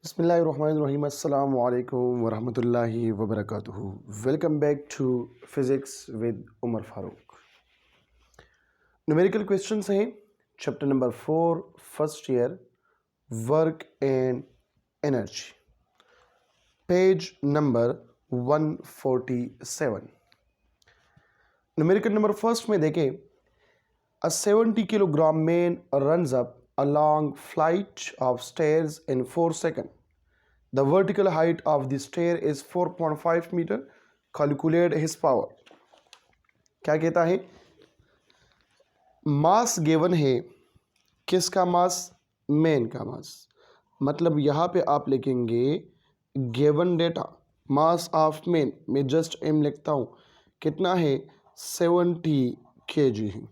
Bismillahirrahmanirrahim. Assalamu alaikum wa rahmatullahi wa barakatuhu. Welcome back to Physics with Umar Farooq. Numerical questions हैं chapter number 4 first year work and energy page number 147. Numerical number first में देखें a 70 kilogram man runs up a long flight of stairs in 4 seconds. The vertical height of the stair is 4.5 meter. Calculate his power. क्या कहता है? Mass given है. किसका मास? Man का मास. मतलब यहाँ पे आप लिखेंगे given data mass of man. मैं जस्ट एम लिखता हूँ. कितना है? 70 kg है.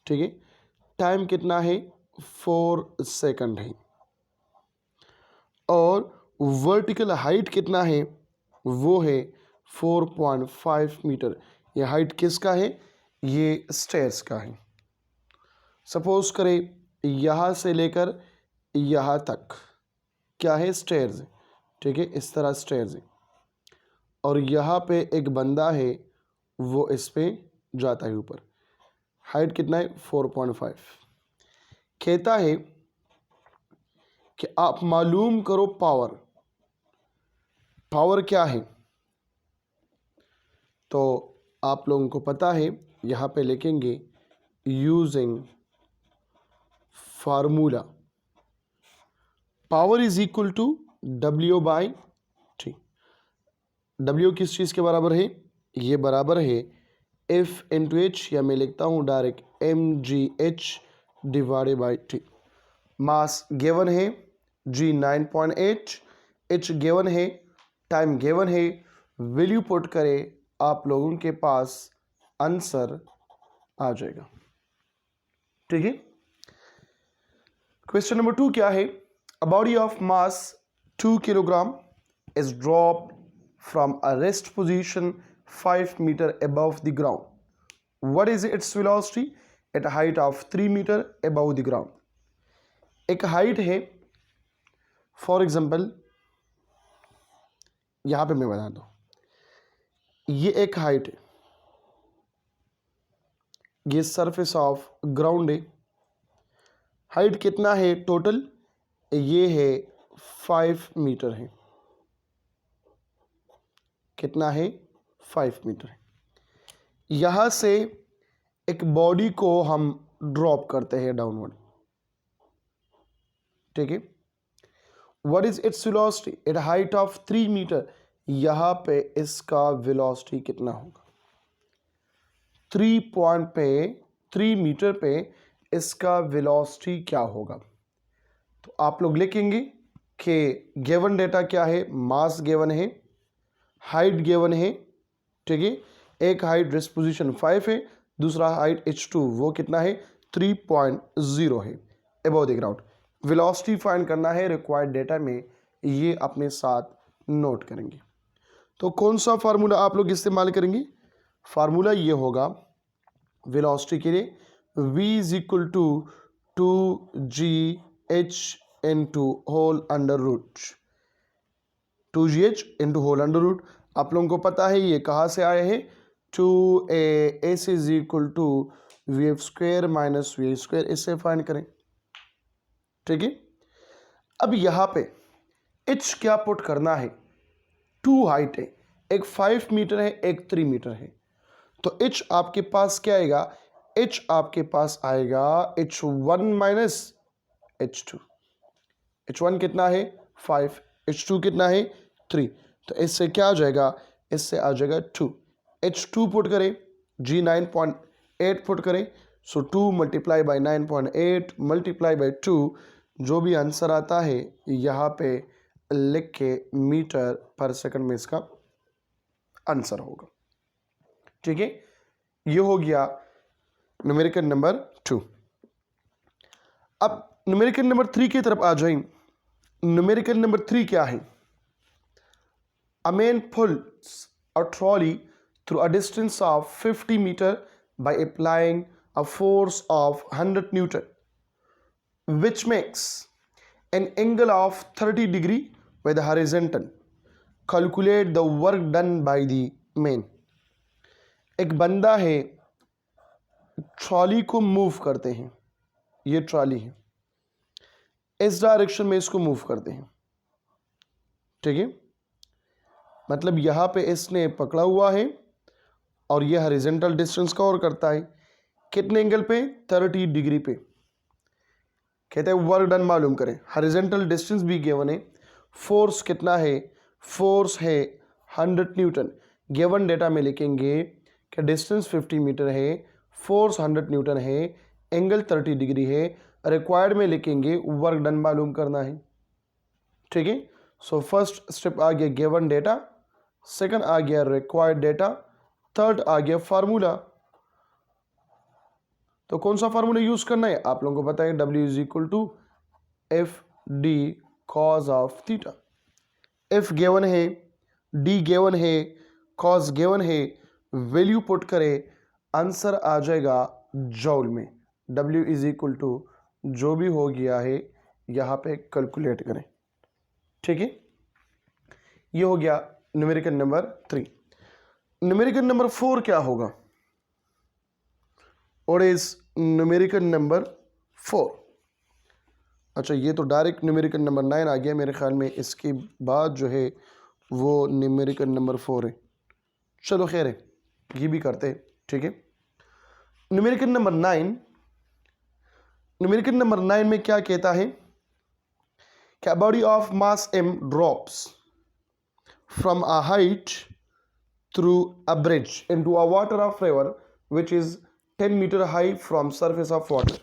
ठीक है. टाइम कितना है? 4 सेकंड है. और वर्टिकल हाइट कितना है? वो है 4.5 मीटर. ये हाइट किसका है? ये स्टेयर्स का है. सपोज करें यहाँ से लेकर यहाँ तक क्या है? स्टेयर्स है. ठीक है. इस तरह स्टेयर्स है और यहाँ पे एक बंदा है, वो इस पे जाता है ऊपर. हाइट कितना है? 4.5. कहता है कि आप मालूम करो पावर. पावर क्या है? तो आप लोगों को पता है. यहाँ पे लिखेंगे using formula. Power is equal to W/T. W किस चीज़ के बराबर है? ये बराबर है F इंटू एच, या मैं लिखता हूँ direct mgh divided by T. Mass given है G 9.8, H गिवन है, टाइम गिवन है. वैल्यू पुट करें, आप लोगों के पास आंसर आ जाएगा. ठीक है. क्वेश्चन नंबर 2 क्या है? A body of mass 2 kilogram is dropped from a rest position 5 metre above the ground. What is its velocity at height of 3 metre above the ground. एक हाइट है, फॉर एग्जाम्पल यहां पे मैं बता दूं, ये एक हाइट है, ये सरफेस ऑफ ग्राउंड है. हाइट कितना है टोटल? ये है 5 मीटर है. कितना है? 5 मीटर है. यहां से एक बॉडी को हम ड्रॉप करते हैं डाउनवर्ड. ठीक है. What is its velocity at height of 3 metre. यहां पे इसका वेलोसिटी कितना होगा? 3 पॉइंट पे 3 मीटर पे इसका वेलोसिटी क्या होगा? तो आप लोग लिखेंगे कि गिवन डेटा क्या है? मास गिवन है, हाइट गिवन है. ठीक है. एक हाइट रेस्ट पोजीशन 5 है, दूसरा हाइट H2 वो कितना है? 3.0 है above the ground. Velocity find करना है रिक्वायर्ड डेटा में. ये अपने साथ नोट करेंगे. तो कौन सा फार्मूला आप लोग इस्तेमाल करेंगे? फार्मूला ये होगा वेलोसिटी के लिए, v is equal to 2gh into whole under root. 2gh into whole under root. आप लोगों को पता है ये कहाँ से आए हैं? 2as is equal to v square minus v square. इससे फाइंड करें. ठीक है. अब यहाँ पे h क्या पुट करना है? 2 हाइट है, एक 5 मीटर है, एक 3 मीटर है. तो h आपके पास क्या आएगा? h आपके पास आएगा h1 माइनस h2. h1 कितना है? 5. h2 कितना है? 3. तो इससे क्या आ जाएगा? इससे आ जाएगा 2. h2 पुट करें, g 9.8 पुट करें. सो 2 मल्टीप्लाई बाई 9.8 मल्टीप्लाई बाई 2. जो भी आंसर आता है यहाँ पे लिख के मीटर पर सेकंड में इसका आंसर होगा. ठीक है. ये हो गया न्यूमेरिकल नंबर 2. अब न्यूमेरिकल नंबर 3 की तरफ आ जाएं. न्यूमेरिकल नंबर 3 क्या है? A man pulls a trolley through a distance of 50 metre by applying a force of 100 Newton, which makes an angle of 30 degree with horizontal, calculate the work done by the man. एक बंदा है, trolley को move करते हैं, ये trolley है, इस direction में इसको मूव करते हैं, ठीक है। मतलब यहाँ पे इसने पकड़ा हुआ है और ये हॉरिजॉन्टल डिस्टेंस कवर करता है, कितने एंगल पे? 30 डिग्री पे। कहते हैं वर्क डन मालूम करें, हॉरिजॉन्टल डिस्टेंस भी गिवन है, फोर्स कितना है? फोर्स है 100 न्यूटन। गिवन डेटा में लिखेंगे कि डिस्टेंस 50 मीटर है, फोर्स 100 न्यूटन है, एंगल 30 डिग्री है। रिक्वायर्ड में लिखेंगे वर्क डन मालूम करना है, ठीक है। सो फर्स्ट स्टेप आ गया गिवन डेटा, सेकंड आ गया रिक्वायर्ड डेटा, थर्ड आ गया फार्मूला। तो कौन सा फार्मूला यूज करना है? आप लोगों को पता है, W is equal to F D cos of theta. F given है, डी गिवन है, कॉज गिवन है, वैल्यू पुट करें, आंसर आ जाएगा जॉल में। W इज इक्वल टू जो भी हो गया है यहाँ पे कैलकुलेट करें, ठीक है। ये हो गया न्यूमेरिकल नंबर 3। न्यूमेरिकल नंबर 4 क्या होगा? और इज न्यूमेरिकल नंबर 4। अच्छा, ये तो डायरेक्ट न्यूमेरिकल नंबर 9 आ गया मेरे ख्याल में, इसके बाद जो है वो न्यूमेरिकल नंबर 4 है। चलो खैर है, ये भी करते हैं, ठीक है। न्यूमेरिकल नंबर 9, न्यूमेरिकल नंबर 9 में क्या कहता है? क्या body of mass m drops from a height through a bridge into a water of river which is 10 meter high from surface of water.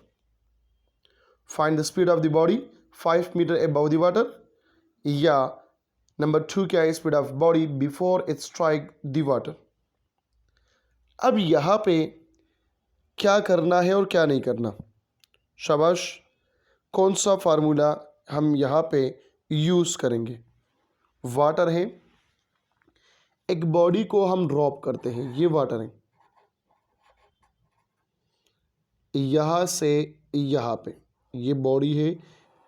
Find the speed of the body 5 meter above the water. या number 2 क्या है? Speed of body before it strike the water. अब यहाँ पे क्या करना है और क्या नहीं करना? शाबाश। कौन सा फार्मूला हम यहाँ पे यूज करेंगे? वाटर है, एक बॉडी को हम ड्रॉप करते हैं, ये वाटर है, यहाँ से यहाँ पे ये बॉडी है,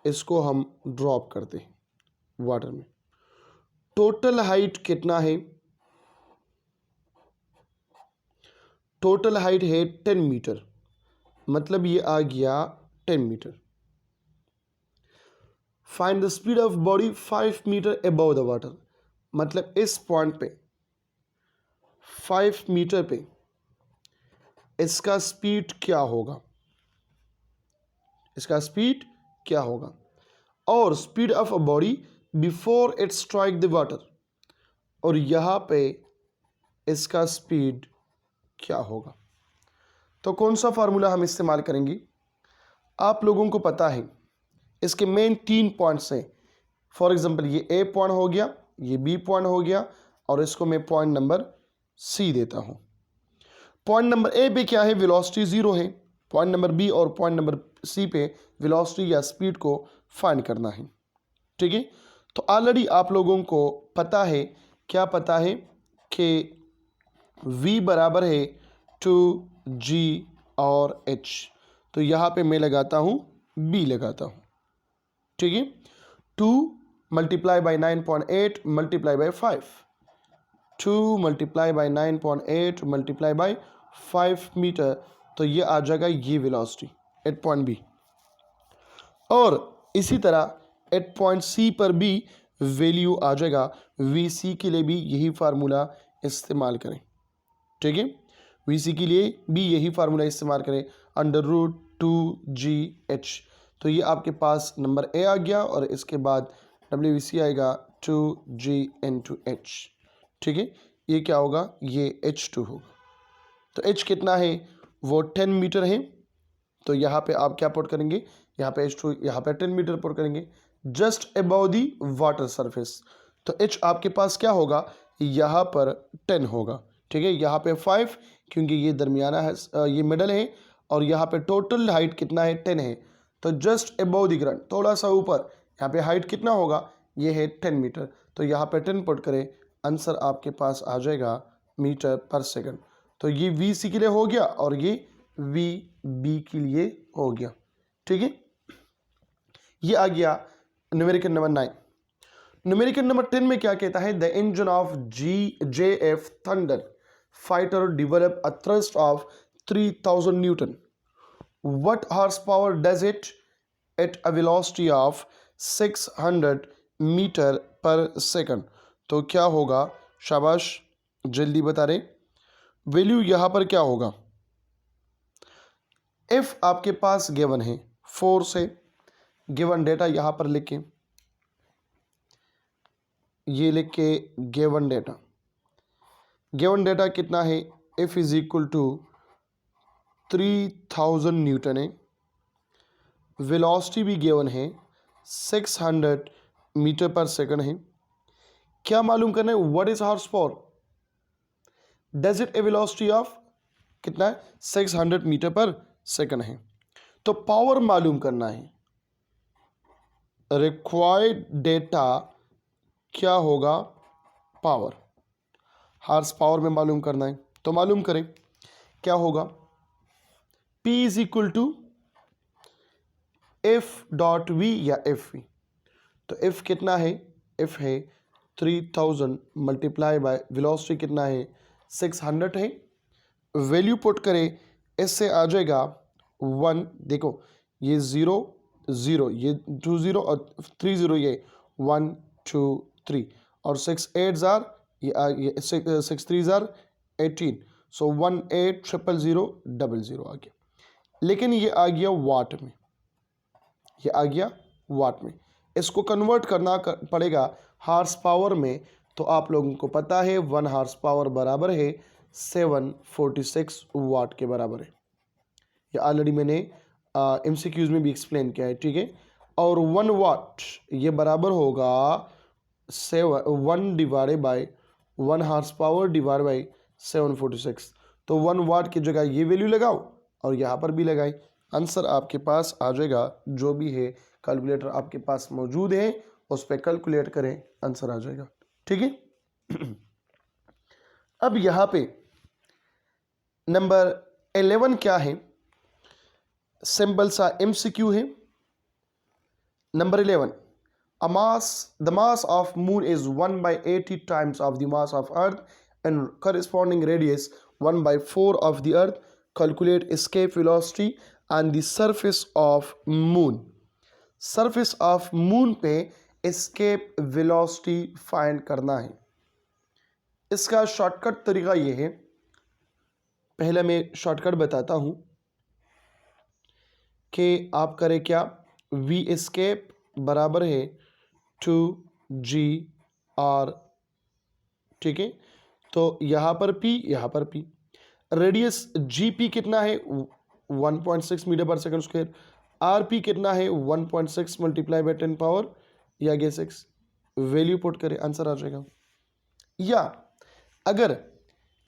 इसको हम ड्रॉप करते हैं वाटर में। टोटल हाइट कितना है? टोटल हाइट है 10 मीटर, मतलब ये आ गया 10 metre. Find the speed of body 5 metre above the water, मतलब इस पॉइंट पे 5 मीटर पे इसका स्पीड क्या होगा? इसका स्पीड क्या होगा? और speed of a body before it strike the water, और यहाँ पे इसका स्पीड क्या होगा? तो कौन सा फार्मूला हम इस्तेमाल करेंगे? आप लोगों को पता है इसके मेन 3 पॉइंट्स हैं। फॉर एग्जांपल ये ए पॉइंट हो गया, ये बी पॉइंट हो गया, और इसको मैं पॉइंट नंबर सी देता हूँ। पॉइंट नंबर ए पे क्या है? वेलोसिटी 0 है। पॉइंट नंबर बी और पॉइंट नंबर सी पे वेलोसिटी या स्पीड को फाइंड करना है, ठीक है। तो ऑलरेडी आप लोगों को पता है, क्या पता है कि v बराबर है 2g और h। तो यहाँ पे मैं लगाता हूँ b लगाता हूँ, ठीक है। 2 multiply by 9.8 multiply by 5, 2 multiply by 9.8 multiply by 5 metre, तो ये आ जाएगा ये वेलोसिटी 8 पॉइंट बी। और इसी तरह 8 पॉइंट सी पर भी वैल्यू आ जाएगा। वी सी के लिए भी यही फार्मूला इस्तेमाल करें, ठीक है। वी सी के लिए भी यही फार्मूला इस्तेमाल करें, √2gh। तो ये आपके पास नंबर ए आ गया, और इसके बाद डब्ल्यू सी आएगा 2g into h, ठीक है। ये क्या होगा? ये h2 होगा। तो h कितना है? वो 10 मीटर है। तो यहाँ पे आप क्या पुट करेंगे? यहाँ पे h2, यहाँ पे 10 मीटर पुट करेंगे, just above the water surface. तो h आपके पास क्या होगा? यहाँ पर 10 होगा, ठीक है। यहाँ पे 5 क्योंकि ये दरमियाना है, ये मिडल है, और यहाँ पे टोटल हाइट कितना है? 10 है। तो जस्ट अबव द ग्राउंड, थोड़ा सा ऊपर, यहाँ पे हाइट कितना होगा? ये है 10 मीटर। तो यहाँ पे 10 पुट करें, आंसर आपके पास आ जाएगा मीटर पर सेकंड। तो ये वी सी के लिए हो गया, और ये वी बी के लिए हो गया, ठीक है। ये आ गया न्यूमेरिकल नंबर 9। न्यूमेरिकल नंबर 10 में क्या कहता है? The engine of JF Thunder fighter develop a thrust of 3000 newton. What horsepower does it at a velocity of 600 metre पर सेकंड? तो क्या होगा? शाबाश, जल्दी बता रहे. वैल्यू यहाँ पर क्या होगा? इफ आपके पास गिवन है 4 से गिवन डेटा यहाँ पर लिख के, ये लिख के गिवन डेटा कितना है? F is equal to 3000 newton है. वेलोसिटी भी गिवन है 600 मीटर पर सेकंड है. क्या मालूम करना है? What is horse power? Does it A velocity of कितना है? 600 मीटर पर सेकंड है. तो पावर मालूम करना है. रिक्वायर्ड डेटा क्या होगा? पावर. हॉर्स पावर में मालूम करना है तो मालूम करें क्या होगा? P is equal to F dot V या FV. तो F कितना है? F है 3000 मल्टीप्लाई बाय वेलोसिटी कितना है? 600 है. वैल्यू पुट करें, इससे आ जाएगा 1. देखो ये 0 0, ये 2 0 और 3 0, ये 1 2 3 और 6 8 जार, ये 6 3 जार 18. सो 180000 आ गया. लेकिन ये आ गया वाट में, ये आ गया वाट में. इसको कन्वर्ट करना पड़ेगा हार्स पावर में. तो आप लोगों को पता है 1 हार्स पावर बराबर है 746 वाट के बराबर है. ये ऑलरेडी मैंने MCQs में भी एक्सप्लेन किया है, ठीक है. और 1 वाट ये बराबर होगा 1 divided by 1 horse power divide by 746. तो 1 वाट की जगह ये वैल्यू लगाओ और यहाँ पर भी लगाई. आंसर आपके पास आ जाएगा. जो भी है कैलकुलेटर आपके पास मौजूद है, उस पर कैलकुलेट करें, आंसर आ जाएगा. ठीक है. अब यहाँ पे नंबर 11 क्या है? सिंपल सा MCQ है. Number 11, the mass of moon is 1/80 times of the mass of earth and corresponding radius 1/4 of the earth. Calculate escape velocity on the surface of moon. Surface of moon पे escape velocity find करना है. इसका shortcut तरीका ये है. पहले मैं shortcut बताता हूँ कि आप करें क्या. V escape बराबर है 2GR. ठीक है. तो यहाँ पर P, यहाँ पर P. रेडियस GP कितना है? 1.6 मीटर पर सेकंड स्क्वायर. RP कितना है? 1.6 मल्टीप्लाई बाय 10 पावर या गे 6. वैल्यू पुट करें, आंसर आ जाएगा. या अगर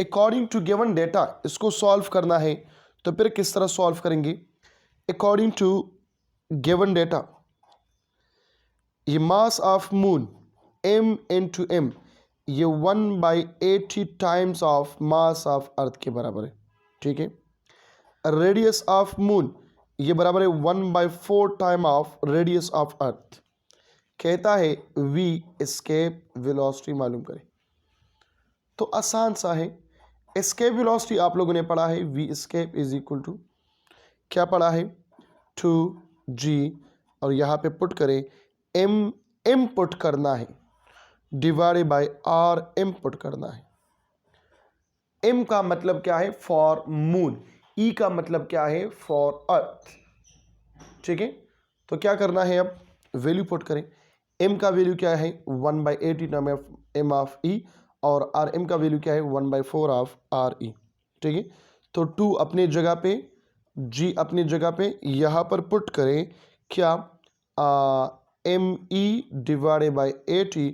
अकॉर्डिंग टू गिवन डेटा इसको सॉल्व करना है तो फिर किस तरह सॉल्व करेंगे? अकॉर्डिंग टू गिवन डेटा, ये mass of moon M into M, ये 1/80 times of mass of earth के बराबर है. ठीक है. रेडियस ऑफ मून ये बराबर है 1/4 time of radius of earth. कहता है V एस्केप वेलोसिटी मालूम करें. तो आसान सा है. एस्केप वेलोसिटी आप लोगों ने पढ़ा है. V escape is equal to क्या पढ़ा है? 2G और यहाँ पे पुट करें M पुट करना है divided by R M put करना है. M का मतलब क्या है? For moon. E का मतलब क्या है? For earth. ठीक है. तो क्या करना है? अब वैल्यू पुट करें. M का वैल्यू क्या है? 1/80 time of M of E और RM का वैल्यू क्या है? 1/4 ऑफ RE. ठीक है. तो 2 अपने जगह पे, G अपनी जगह पे, यहाँ पर पुट करें क्या? ME डिवाइडेड बाय 80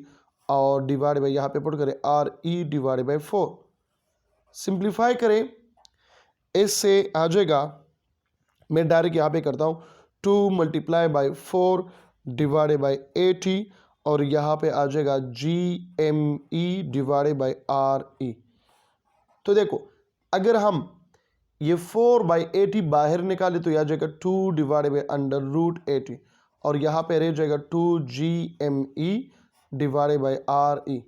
और डिवाइड बाई यहाँ पे पुट करें RE डिवाइड बाई 4. सिंप्लीफाई करें, इससे आ जाएगा. मैं डायरेक्ट यहाँ पे करता हूँ 2 मल्टीप्लाई बाई 4 डिवाइड बाई 80 और यहाँ पे आ जाएगा GME डिवाइड बाई RE. तो देखो अगर हम ये 4/80 बाहर निकाले तो यह आ जाएगा 2 डिवाइड बाई √80 और यहाँ पे रह जाएगा 2GME divided by are E,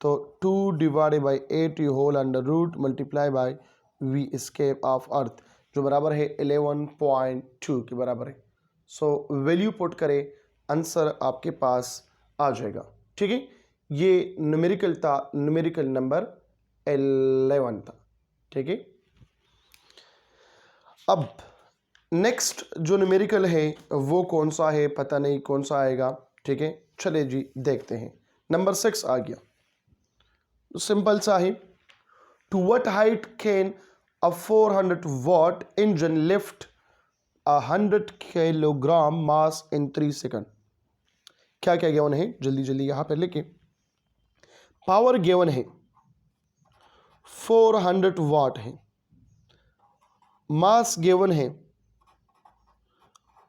तो 2 divided by 8 whole under root multiply by v escape of earth, जो बराबर है 11.2 के बराबर है। सो वैल्यू पुट करें, आंसर आपके पास आ जाएगा। ठीक है, ये न्यूमेरिकल था, न्यूमेरिकल नंबर 11 था। ठीक है, अब नेक्स्ट जो न्यूमेरिकल है वो कौन सा है, पता नहीं कौन सा आएगा। ठीक है, चले जी देखते हैं। नंबर 6 आ गया, सिंपल सा है। To what height can a 400 watt engine lift 100 kilogram mass in 3 second. क्या क्या गिवन है, जल्दी जल्दी यहां पर लिखे। पावर गिवन है 400 वाट है, मास गिवन है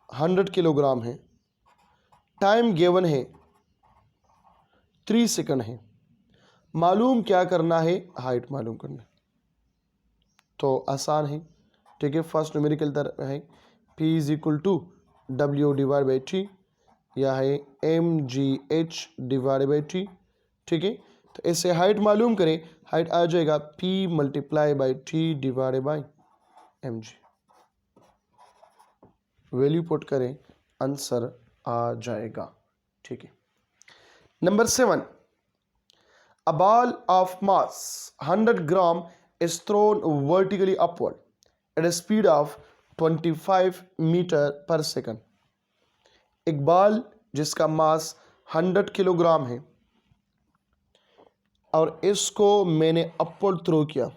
100 किलोग्राम है, टाइम गिवन है 3 सेकंड है। मालूम क्या करना है, हाइट मालूम करना है। तो आसान है। ठीक है, फर्स्ट न्यूमेरिकल तरफ है P is equal to W divide by T, या है mgh डिवाइड बाई T। ठीक है, तो इससे हाइट मालूम करें, हाइट आ जाएगा P multiply by T divide by mg। Value put करें, आंसर आ जाएगा। ठीक है, number 7, a ball of mass 100 gram is thrown vertically upward at a speed of 25 metre पर सेकंड। एक बॉल जिसका मास 100 किलोग्राम है और इसको मैंने अपवर्ड थ्रो किया,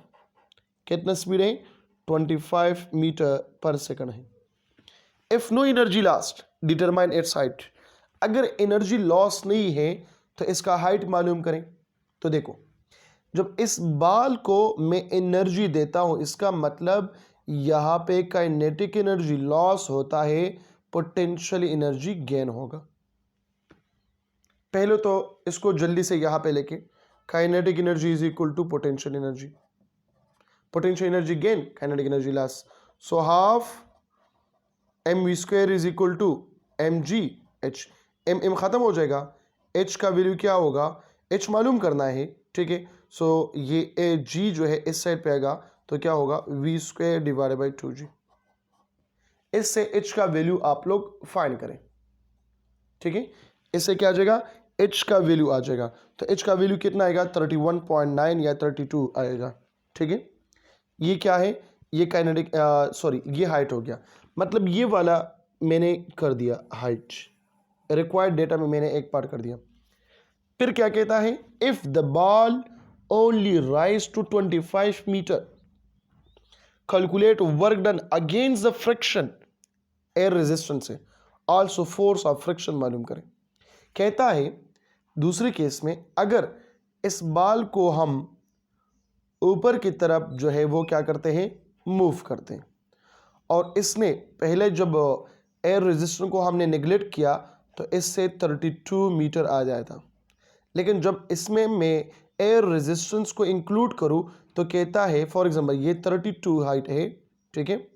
कितना स्पीड है, 25 मीटर पर सेकंड है। If no energy lost determine its height. अगर एनर्जी लॉस नहीं है तो इसका हाइट मालूम करें। तो देखो, जब इस बॉल को मैं एनर्जी देता हूं, इसका मतलब यहां पे काइनेटिक एनर्जी लॉस होता है, पोटेंशियल एनर्जी गेन होगा। पहले तो इसको जल्दी से यहां पे लेके, kinetic energy is equal to potential energy, potential energy gain, kinetic energy loss. So half mv square is equal to mg h। m खत्म हो जाएगा, h का वैल्यू क्या होगा, h मालूम करना है। ठीक है, सो ये g जो है इस साइड पे आएगा, तो क्या होगा, v square divided by 2g। इससे h का वैल्यू आप लोग फाइंड करें। ठीक है, इससे क्या आ जाएगा, h का वैल्यू आ जाएगा। तो h का वैल्यू कितना आएगा, 31.9 या 32 आएगा। ठीक है, ये क्या है, ये काइनेटिक सॉरी ये हाइट हो गया, मतलब ये वाला मैंने कर दिया हाइट, रिक्वायर्ड डेटा में मैंने एक पार्ट कर दिया। फिर क्या कहता है, if the ball only rise to 25 metre calculate work done against the friction air resistance से, ऑल्सो फोर्स ऑफ फ्रिक्शन मालूम करें। कहता है दूसरे केस में अगर इस बॉल को हम ऊपर की तरफ जो है वो क्या करते हैं, मूव करते हैं, और इसने पहले जब एयर रेजिस्टेंस को हमने नेग्लेक्ट किया तो इससे 32 मीटर आ जाया था, लेकिन जब इसमें मैं एयर रेजिस्टेंस को इंक्लूड करूं तो कहता है, फॉर एग्जांपल ये 32 हाइट है। ठीक है,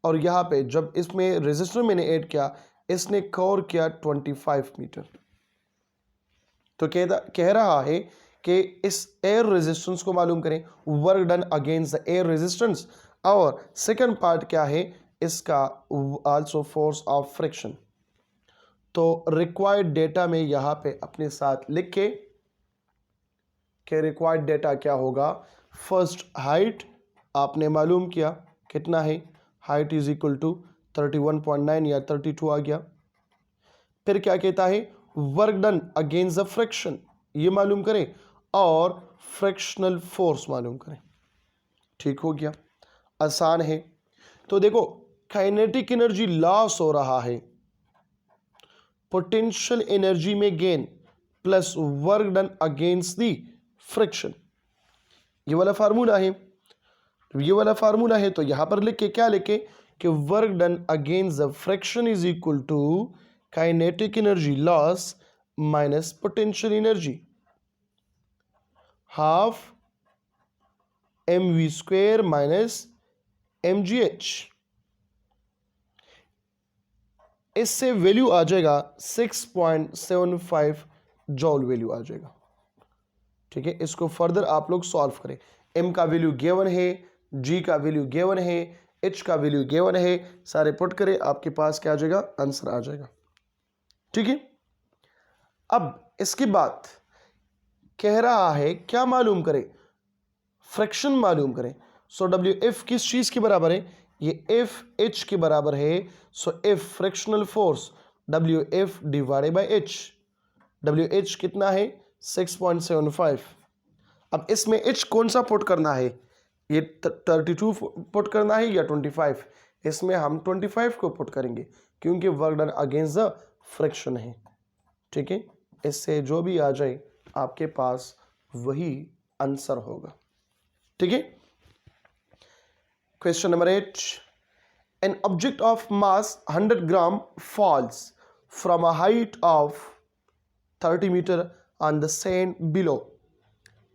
और यहाँ पे जब इसमें रेजिस्टेंस मैंने ऐड किया, इसने कवर किया 25 मीटर। तो कह रहा है कि इस एयर रेजिस्टेंस को मालूम करें, work done against the air resistance, और सेकंड पार्ट क्या है इसका, आल्सो फोर्स ऑफ फ्रिक्शन। तो रिक्वायर्ड डेटा में यहां पे अपने साथ लिख के कि रिक्वायर्ड डेटा क्या होगा, फर्स्ट हाइट आपने मालूम किया कितना है, हाइट इज इक्वल टू 31.9 या 32 आ गया। फिर क्या कहता है, work done against the friction, ये मालूम करें, और फ्रिक्शनल फोर्स मालूम करें। ठीक हो गया, आसान है। तो देखो, काइनेटिक एनर्जी लॉस हो रहा है, पोटेंशियल एनर्जी में gain plus work done against the friction, ये वाला फार्मूला है। ये वाला फार्मूला है तो यहां पर लिख के क्या लिखे कि work done against the friction is equal to kinetic energy loss minus potential energy, half mv square minus mgh। इससे वैल्यू आ जाएगा 6.75 जॉल वैल्यू आ जाएगा। ठीक है, इसको फर्दर आप लोग सॉल्व करें। m का वैल्यू गिवन है, g का वैल्यू गिवन है, h का वैल्यू गिवन है, सारे पुट करें, आपके पास क्या आ जाएगा, आंसर आ जाएगा। ठीक है, अब इसके बाद कह रहा है क्या मालूम करें, फ्रैक्शन मालूम करें। सो डब्ल्यू एफ किस चीज के बराबर है, ये एफ एच के बराबर है। So F fractional force W F divided by H. W H कितना है, 6.75। अब इसमें एच कौन सा पुट करना है, ये 32 पुट करना है या 25? इसमें हम 25 को पुट करेंगे क्योंकि work done against the fraction है। ठीक है, इससे जो भी आ जाए आपके पास वही आंसर होगा। ठीक है, question number 8, an object of mass 100 gram falls from a height of 30 metre on the sand below.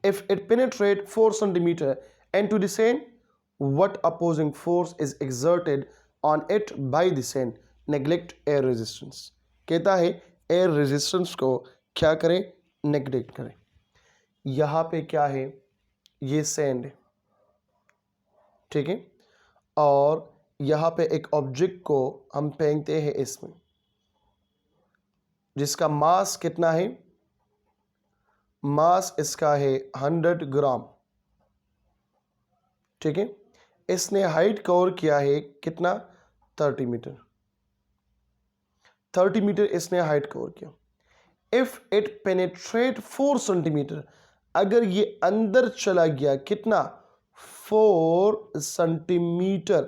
If it penetrates 4 centimeter into the sand, what opposing force is exerted on it by the sand? Neglect air resistance। कहता है air resistance को क्या करें, neglect करें। यहाँ पे क्या है, ये सैंड है। ठीक है, और यहाँ पे एक ऑब्जेक्ट को हम फेंकते हैं इसमें, जिसका मास कितना है, मास इसका है 100 ग्राम। ठीक है, इसने हाइट कवर किया है कितना, 30 मीटर। 30 मीटर इसने हाइट कवर किया। इफ इट पेनेट्रेट 4 सेंटीमीटर, अगर ये अंदर चला गया कितना, 4 सेंटीमीटर,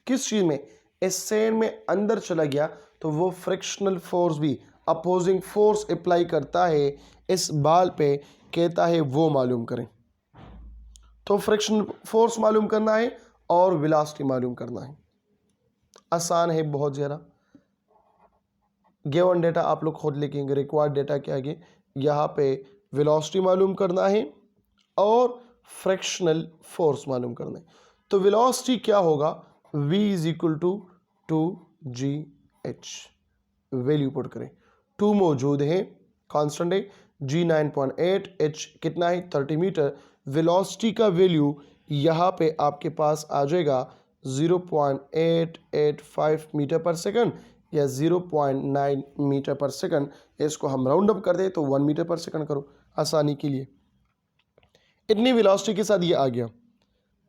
किस चीज में, इस सैंड में अंदर चला गया, तो वो फ्रिक्शनल फोर्स भी, अपोजिंग फोर्स अप्लाई करता है इस बाल पे, कहता है वो मालूम करें। तो फ्रिक्शन फोर्स मालूम करना है और वेलोसिटी मालूम करना है। आसान है बहुत ज़्यादा। गिवन डेटा आप लोग खुद लिखेंगे, रिक्वायर्ड डेटा क्या है, यहाँ पे वेलोसिटी मालूम करना है और फ्रिक्शनल फोर्स मालूम करना है। तो वेलोसिटी क्या होगा, v is equal to 2gh। Value put करें, 2 मौजूद है, कांस्टेंट है, g 9.8, h कितना है 30 मीटर। वेलोसिटी का वैल्यू यहाँ पे आपके पास आ जाएगा 0.885 मीटर पर सेकंड या 0.9 मीटर पर सेकंड। इसको हम राउंड अप कर दें तो 1 मीटर पर सेकंड करो आसानी के लिए। इतनी वेलोसिटी के साथ ये आ गया,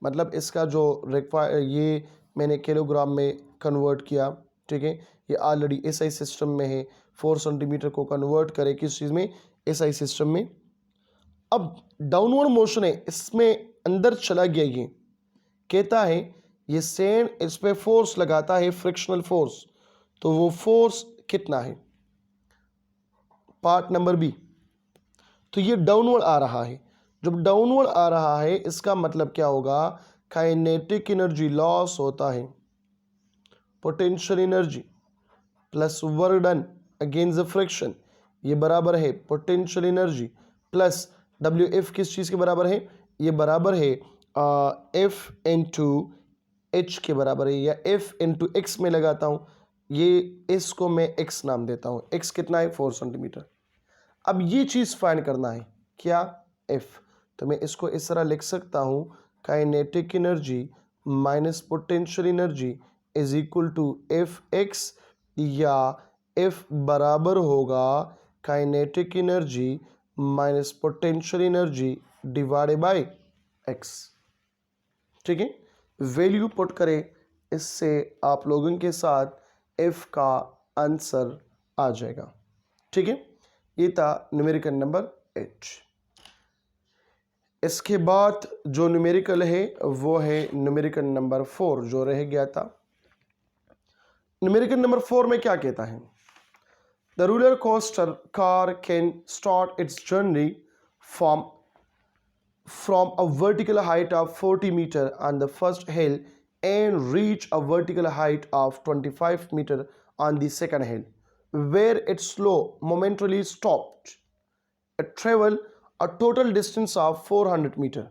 मतलब इसका जो ये मैंने किलोग्राम में कन्वर्ट किया। ठीक है, ये ऑलरेडी एसआई सिस्टम में है। 4 सेंटीमीटर को कन्वर्ट करें किस चीज़ में, एसआई सिस्टम में। अब डाउनवर्ड मोशन है, इसमें अंदर चला गया, ये कहता है ये सैंड इस पे फोर्स लगाता है, फ्रिक्शनल फोर्स, तो वो फोर्स कितना है, पार्ट नंबर बी। तो ये डाउनवर्ड आ रहा है। जब डाउनवर्ड आ रहा है इसका मतलब क्या होगा, काइनेटिक एनर्जी लॉस होता है, potential energy plus work done against the friction, ये बराबर है potential energy plus W F किस चीज़ के बराबर है, ये बराबर है एफ इंटू एच के बराबर है, या एफ इंटू एक्स में लगाता हूँ, ये इसको मैं एक्स नाम देता हूँ। एक्स कितना है 4 सेंटीमीटर। अब ये चीज़ फाइंड करना है क्या, एफ। तो मैं इसको इस तरह लिख सकता हूँ, kinetic energy minus potential energy is equal to F X, या एफ बराबर होगा kinetic energy minus potential energy divided by X. ठीक है, वैल्यू पुट करें, इससे आप लोगों के साथ एफ का आंसर आ जाएगा। ठीक है, ये था न्यूमेरिकल नंबर 8। इसके बाद जो न्यूमेरिकल है वो है न्यूमेरिकल नंबर 4 जो रह गया था। न्यूमेरिकल नंबर 4 में क्या कहता है, the roller coaster car can start it's journey from a vertical height of 40 meter on the first hill and reach a vertical height of 25 meter on the second hill, where it slow momentarily stopped. It travel a total distance of 400 meter.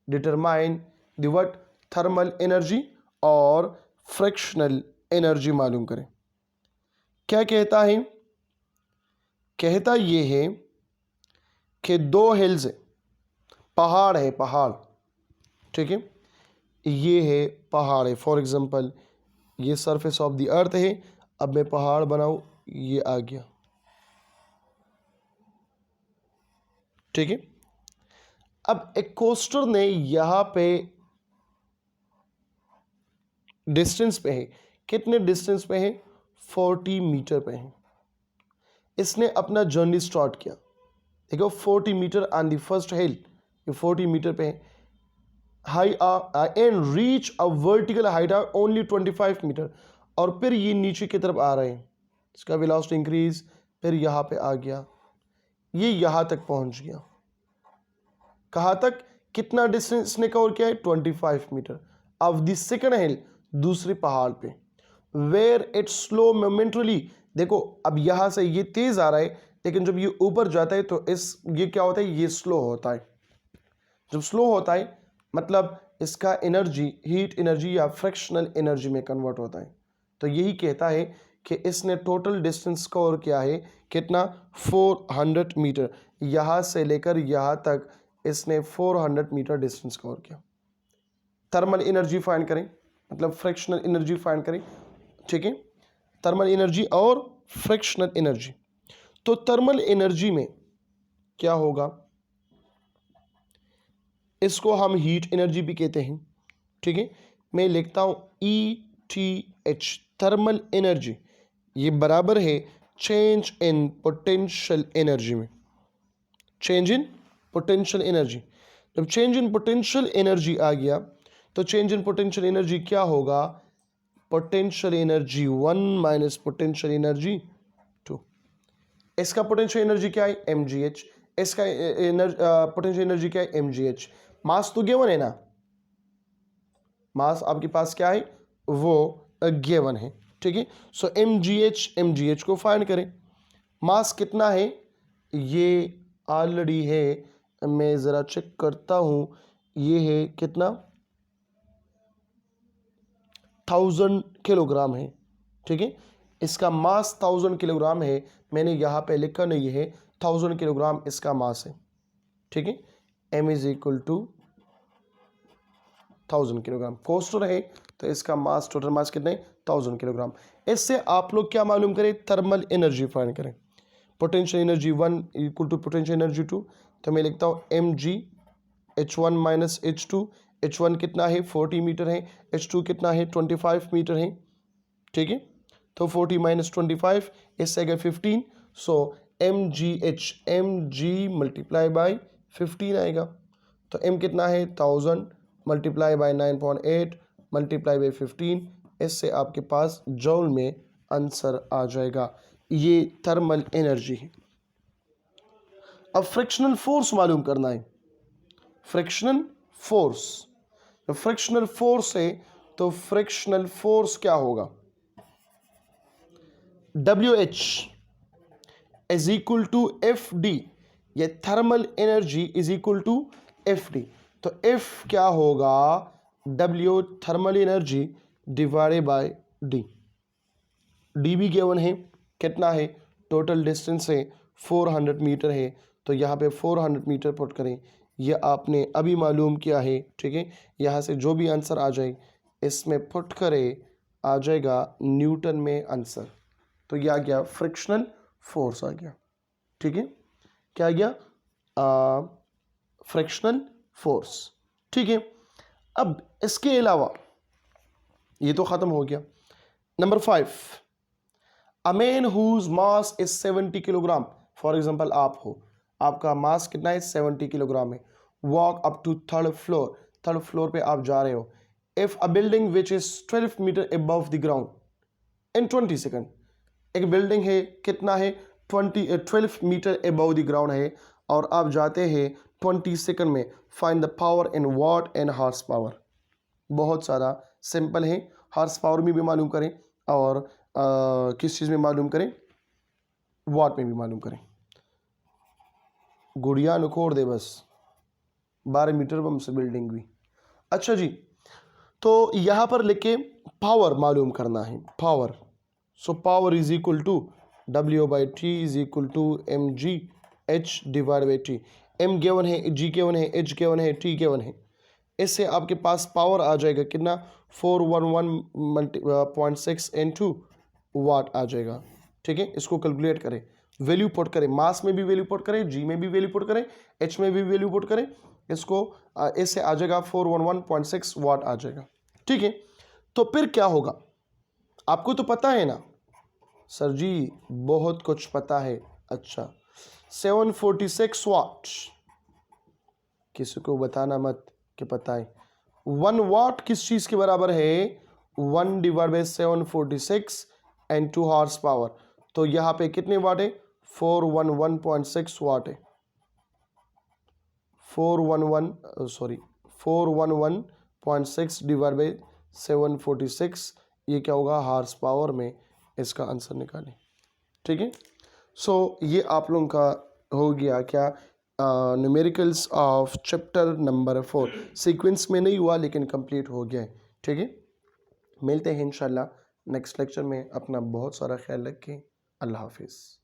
Determine the what thermal energy और frictional energy मालूम करें। क्या कहता है, कहता ये है कि दो हिल्स है, पहाड़ है, पहाड़, ठीक है, ये है पहाड़ है, फॉर एग्जांपल ये सरफेस ऑफ द अर्थ है, अब मैं पहाड़ बनाऊं, ये आ गया, ठीक है। अब एक कोस्टर ने यहां पे डिस्टेंस पे है, कितने डिस्टेंस पे है, 40 मीटर पे है। इसने अपना जर्नी स्टार्ट किया, देखो 40 metre on the first hill, ये 40 मीटर पे है, high and reach a vertical height of only 25 metre, और फिर ये नीचे की तरफ आ रहे हैं, इसका वेलोसिटी इंक्रीज, फिर यहाँ पे आ गया, ये यहाँ तक पहुँच गया, कहाँ तक, कितना डिस्टेंस इसने कवर किया है, 25 मीटर ऑफ द सेकंड हिल, दूसरे पहाड़ पे, वेयर इट स्लो मोमेंटली। देखो अब यहाँ से ये तेज आ रहा है, लेकिन जब ये ऊपर जाता है तो ये क्या होता है, ये स्लो होता है। जब स्लो होता है मतलब इसका एनर्जी हीट एनर्जी या फ्रैक्शनल एनर्जी में कन्वर्ट होता है। तो यही कहता है कि इसने टोटल डिस्टेंस कवर किया है कितना, 400 मीटर, यहाँ से लेकर यहाँ तक इसने 400 मीटर डिस्टेंस कवर किया। थर्मल एनर्जी फाइंड करें, मतलब फ्रैक्शनल एनर्जी फाइंड करें, ठीक है, थर्मल एनर्जी और फ्रैक्शनल एनर्जी। तो थर्मल एनर्जी में क्या होगा, इसको हम हीट एनर्जी भी कहते हैं, ठीक है। मैं लिखता हूं ETH, थर्मल एनर्जी, ये बराबर है चेंज इन पोटेंशियल एनर्जी में, चेंज इन पोटेंशियल एनर्जी। जब चेंज इन पोटेंशियल एनर्जी आ गया तो चेंज इन पोटेंशियल एनर्जी क्या होगा, potential energy 1 minus potential energy 2। इसका पोटेंशियल एनर्जी क्या है, mgh, इसका पोटेंशियल एनर्जी क्या है, mgh। मास तो गिवन है ना, मास आपके पास क्या है, वो गिवन है, ठीक है। सो mgh को फाइंड करें, मास कितना है, ये ऑलरेडी है, मैं ज़रा चेक करता हूँ, ये है कितना, 1000 किलोग्राम है, ठीक है। इसका मास 1000 किलोग्राम है, मैंने यहाँ पे लिखा नहीं है, 1000 किलोग्राम इसका मास है, ठीक है। m is equal to 1000 kilogram, coaster है तो इसका मास, टोटल मास कितना है, 1000 किलोग्राम। इससे आप लोग क्या मालूम करें, थर्मल एनर्जी फाइंड करें। Potential energy 1 equal to potential energy 2, तो मैं लिखता हूँ mg h1 minus h2, h1 कितना है, 40 मीटर है, h2 कितना है, 25 मीटर है, ठीक है। तो 40 माइनस 25, इससे अगर 15, सो mg मल्टीप्लाई बाई 15 आएगा। तो m कितना है, 1000 मल्टीप्लाई बाई 9.8 मल्टीप्लाई बाई 15, इससे आपके पास जूल में आंसर आ जाएगा। ये थर्मल एनर्जी है। अब फ्रिक्शनल फोर्स मालूम करना है, फ्रिक्शनल फोर्स, तो फ्रिक्शनल फोर्स है तो फ्रिक्शनल फोर्स क्या होगा, WH is equal to FD, ये thermal energy is equal to FD। तो F क्या होगा, W thermal energy divided by D, D भी गिवन है, कितना है, टोटल डिस्टेंस है 400 मीटर है, तो यहाँ पे 400 मीटर पुट करें, ये आपने अभी मालूम किया है, ठीक है। यहाँ से जो भी आंसर आ जाए इसमें पुट करें, आ जाएगा न्यूटन में आंसर। तो ये आ गया फ्रिक्शनल फोर्स आ गया, ठीक है, क्या आ गया, फ्रिक्शनल फोर्स, ठीक है। अब इसके अलावा ये तो ख़त्म हो गया। Number 5, a man whose mass is 70 kilogram, for example आप हो, आपका मास कितना है, 70 किलोग्राम है, walk up to third floor पे आप जा रहे हो, if a building which is 12 metre above the ground in 20 second, एक बिल्डिंग है कितना है, 12 मीटर अबव द ग्राउंड है, और आप जाते हैं 20 सेकेंड में, find the power in watt and horse power. बहुत सारा सिंपल है, हार्स पावर में भी मालूम करें और किस चीज़ में मालूम करें, वाट में भी मालूम करें। गुड़िया नुकोड़ दे बस, 12 मीटर बम से बिल्डिंग भी। अच्छा जी, तो यहाँ पर लिखे पावर मालूम करना है, power, so power is equal to W/T is equal to mg H divide by T. M given है, जी गिवन है, एच गिवन है, टी गिवन है। इससे आपके पास पावर आ जाएगा कितना, 411.6 इनटू वाट आ जाएगा। ठीक है, इसको कैलकुलेट करें, वैल्यू पुट करें, मास में भी वैल्यू पुट करें, जी में भी वैल्यू पुट करें, एच में भी वैल्यू पुट करें, इसको इससे आ जाएगा 411.6 वाट आ जाएगा। ठीक है, तो फिर क्या होगा, आपको तो पता है ना सर जी, बहुत कुछ पता है। अच्छा, 746 वाट, किसी को बताना मत कि पता है। 1 वाट किस चीज के बराबर है, 1 divide by 746 and 2 horse power. तो यहां पे कितने वाट है, 411.6 वाट है। 411.6 डिवाइड बाई 746, ये क्या होगा हॉर्स पावर में, इसका आंसर निकालें। ठीक है, सो ये आप लोगों का हो गया क्या, numericals of chapter number 4। Sequence में नहीं हुआ लेकिन कंप्लीट हो गया है। ठीक है, मिलते हैं इंशाल्लाह नेक्स्ट लेक्चर में। अपना बहुत सारा ख्याल रखें। अल्लाह हाफिज़।